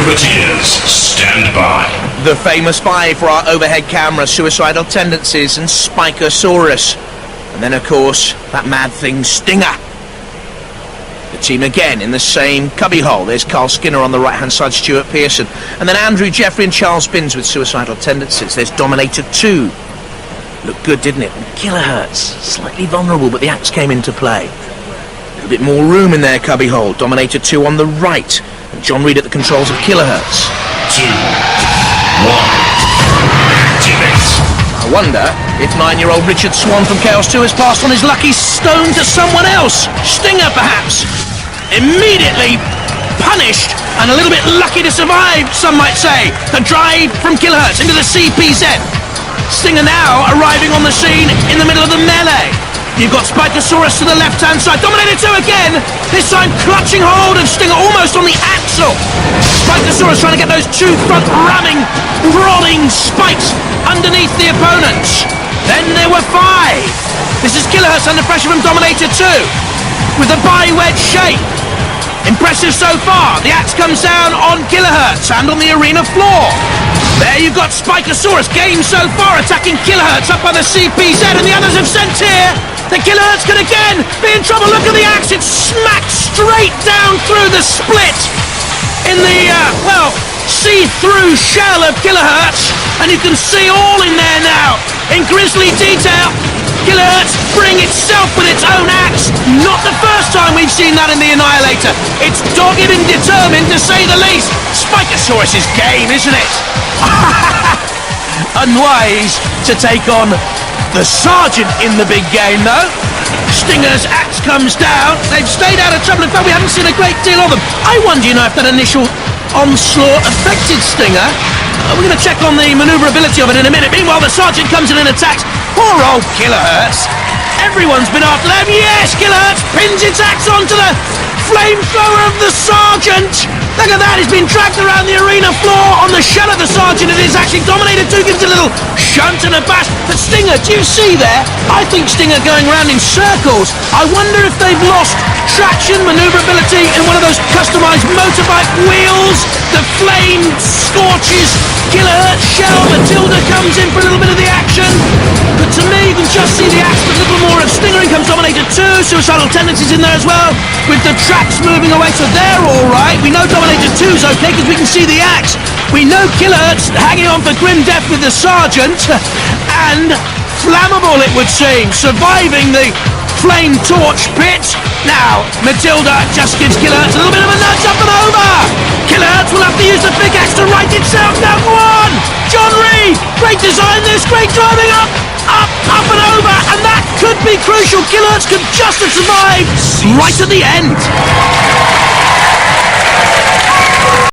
Privateers, stand by. The famous five for our overhead camera, Suicidal Tendencies and Spikosaurus. And then, of course, that mad thing, Stinger. The team again in the same cubbyhole. There's Carl Skinner on the right-hand side, Stuart Pearson. And then Andrew Jeffrey and Charles Binns with Suicidal Tendencies. There's Dominator 2. Looked good, didn't it? And Kilohertz, slightly vulnerable, but the axe came into play. A little bit more room in their cubbyhole. Dominator 2 on the right. And John Reed at the controls of Kilohertz. 2, 1, activate. I wonder if 9-year-old Richard Swan from Chaos 2 has passed on his lucky stone to someone else. Stinger, perhaps. Immediately punished and a little bit lucky to survive, some might say. The drive from Kilohertz into the CPZ. Stinger now arriving on the scene in the middle of the melee. You've got Spikosaurus to the left-hand side. Dominator 2 again, this time clutching hold of Stinger almost on the axle. Spikosaurus trying to get those two front ramming, prodding spikes underneath the opponents. Then there were 5. This is Kilohertz under pressure from Dominator 2 with the bi-wedge shape. Impressive so far. The axe comes down on Kilohertz and on the arena floor. There you've got Spikosaurus, game so far, attacking Kilohertz up by the CPZ, and the others have sent here. The Kilohertz can again be in trouble. Look at the axe, it's smacked straight down through the split in the, see-through shell of Kilohertz, and you can see all in there now, in grisly detail. Kilohertz bring itself with its own axe. Not the first time we've seen that in the Annihilator. It's dogged and determined, to say the least. Spikosaurus' game, isn't it? Unwise to take on the Sergeant in the big game, though. Stinger's axe comes down. They've stayed out of trouble. In fact, we haven't seen a great deal of them. I wonder, if that initial onslaught affected Stinger. We're going to check on the manoeuvrability of it in a minute. Meanwhile, the Sergeant comes in and attacks. Poor old Kilohertz. Everyone's been after them. Yes, Kilohertz pins its axe onto the flamethrower of the Sergeant. Look at that, he's been dragged around the arena floor on the shell of the Sergeant. It is actually Dominator 2 gives a little shunt and a bash. But Stinger, do you see there? I think Stinger going around in circles. I wonder if they've lost traction, manoeuvrability in one of those customised motorbike wheels. The flame scorches Kilohertz shell. Matilda comes in for a little bit of the action. But to me, you can just see the axe, but a little more of Stinger. In comes Dominator 2, Suicidal Tendencies in there as well, with the tracks moving away, so they're all right. We know Dominator 2's okay because we can see the axe. We know Kilohertz hanging on for grim death with the Sergeant, and flammable it would seem, surviving the flame torch pit. Now, Matilda just gives Kilohertz a little bit of a nudge up and over. Kilohertz will have to use the big axe to right itself. Now, go on! John Reed, great design this, great driving up and over, and that could be crucial. Kilohertz could just have survived right at the end.